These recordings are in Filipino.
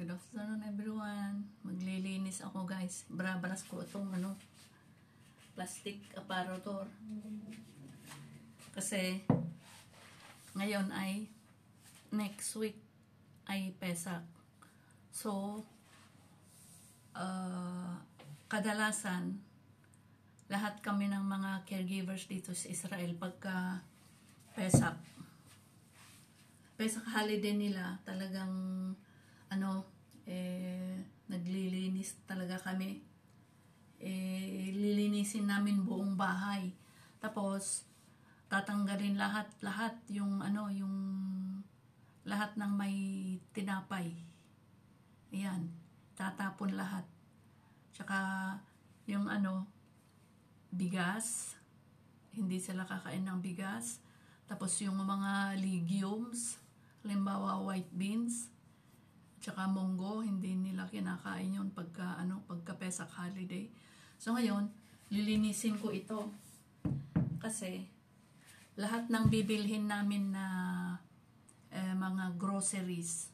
Good afternoon everyone. Maglilinis ako guys. Brabalas ko itong plastic apparator. Kasi ngayon ay next week ay Pesak. So kadalasan lahat kami ng mga caregivers dito sa Israel pagka Pesak holiday nila talagang naglilinis talaga kami. Lilinisin namin buong bahay. Tapos tatanggalin lahat yung yung lahat ng may tinapay. Ayan, tatapon lahat. Tsaka yung bigas, hindi sila kakain ng bigas. Tapos yung mga legumes, halimbawa white beans, tsaka munggo, hindi nila kinakain yun pagka Pesak holiday. So ngayon, lilinisin ko ito. Kasi lahat ng bibilhin namin na mga groceries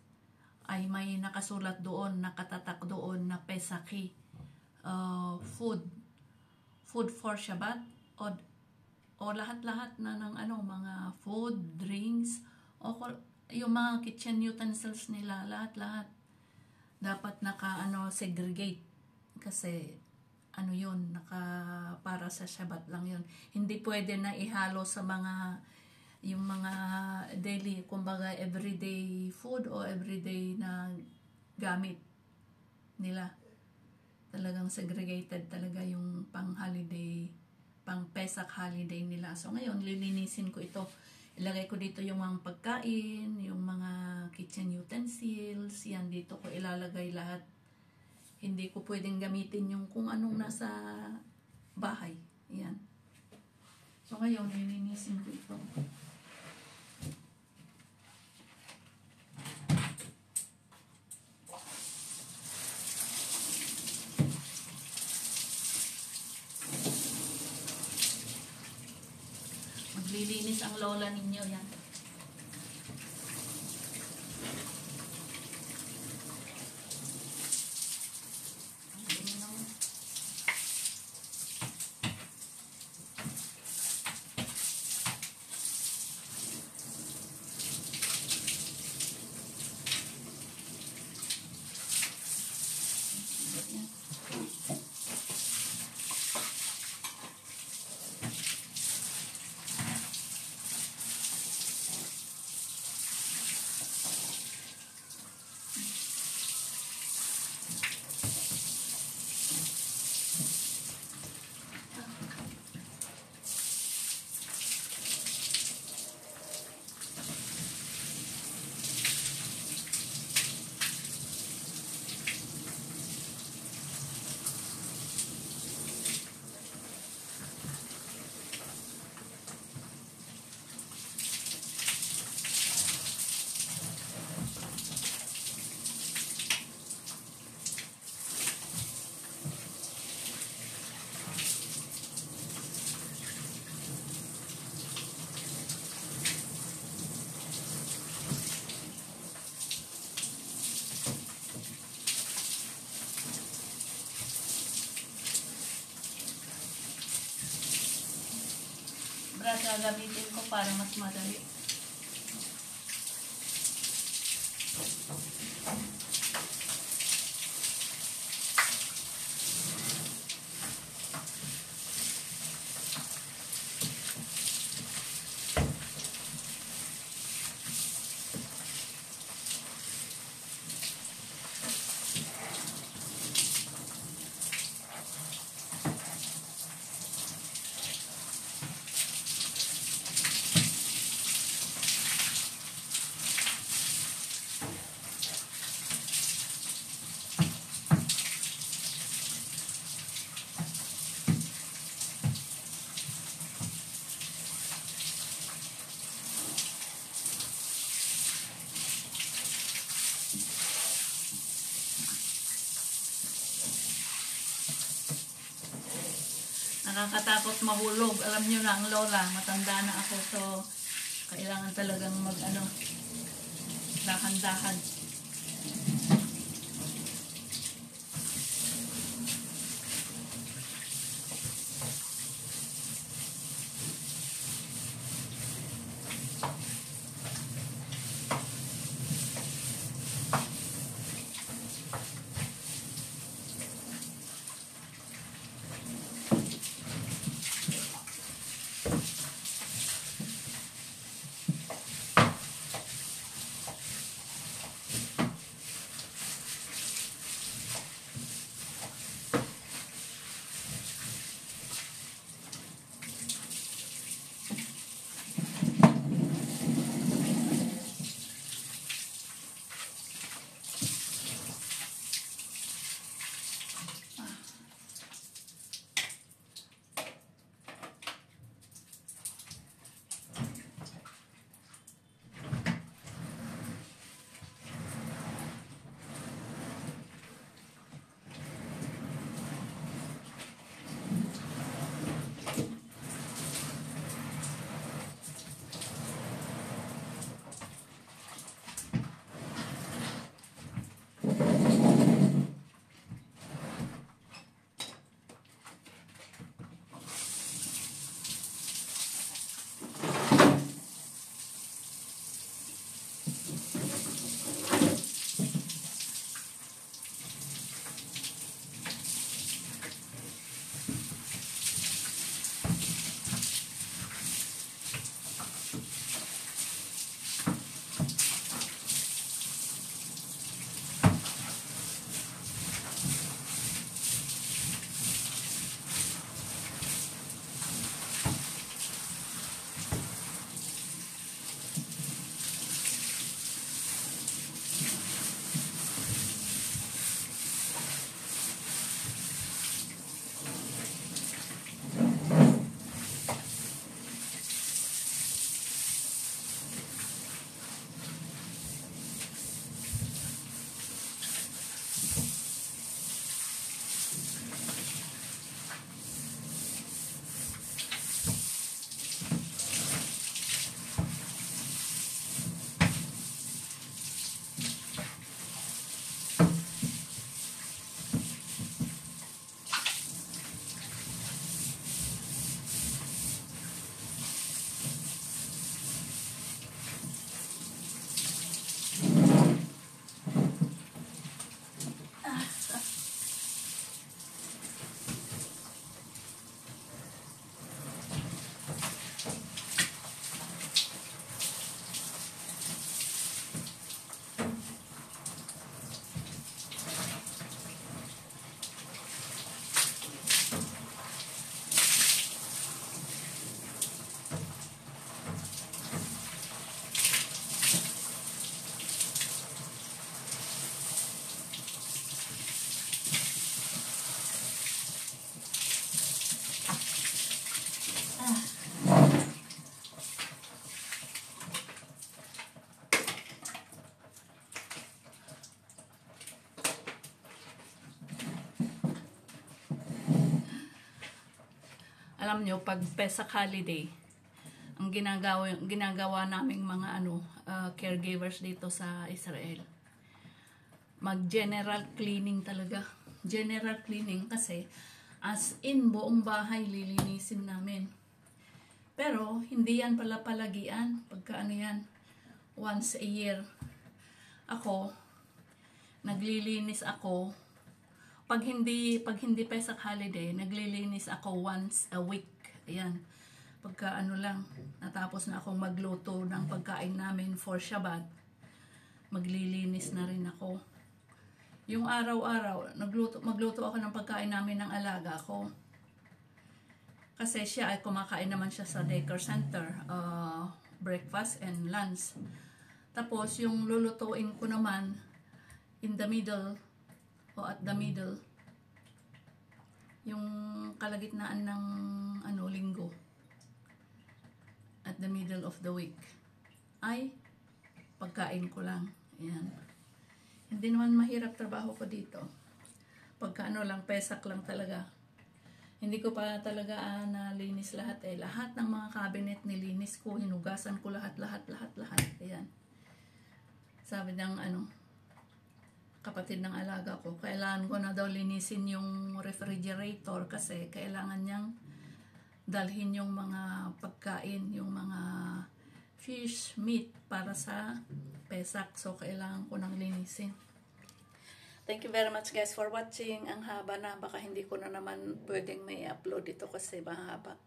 ay may nakasulat doon, nakatatak doon na Pesaki. Food for Shabbat o lahat-lahat na ng mga food, drinks, o yung mga kitchen utensils nila, lahat-lahat dapat segregate kasi yun, para sa Shabbat lang yun. Hindi pwede na ihalo sa yung mga daily, kumbaga everyday food o everyday na gamit nila. Talagang segregated talaga yung pang-holiday, pang-Pesak holiday nila. So ngayon, lilinisin ko ito. Ilagay ko dito yung mga pagkain, yung mga kitchen utensils. Yan, dito ko ilalagay lahat. Hindi ko pwedeng gamitin yung kung anong nasa bahay. Yan. So ngayon, lilinisin ko ito. Maglilinis ang lola ninyo yan. Gagamitin ko para mas madali. Nakakatakot mahulog. Alam nyo na ang lola, matanda na ako, so kailangan talagang dahan-dahan. Alam nyo, pag Pesach holiday, ang ginagawa naming mga caregivers dito sa Israel, mag-general cleaning talaga. General cleaning kasi as in buong bahay lilinisin namin. Pero hindi yan pala palagian. Pagka yan, once a year. Ako, naglilinis ako. Pag hindi Pesach holiday, naglilinis ako once a week. Ayan. Pagka lang, natapos na akong magluto ng pagkain namin for Shabbat, maglilinis na rin ako. Yung araw-araw, magluto ako ng pagkain namin ng alaga ko. Kasi siya ay kumakain naman siya sa daycare center, breakfast and lunch. Tapos yung lulutuin ko naman in the middle o at the middle, yung kalagitnaan ng linggo, at the middle of the week, ay pagkain ko lang. Ayan. Hindi naman mahirap trabaho ko dito. Pagka lang, Pesach lang talaga. Hindi ko pa talaga nalinis lahat eh. Lahat ng mga cabinet nilinis ko, hinugasan ko lahat. Ayan. Sabi ng kapatid ng alaga ko, kailangan ko na daw linisin yung refrigerator kasi kailangan niyang dalhin yung mga pagkain, yung mga fish, meat para sa Pesach. So, kailangan ko nang linisin. Thank you very much guys for watching. Ang haba na. Baka hindi ko na naman pwedeng may upload ito kasi mahaba.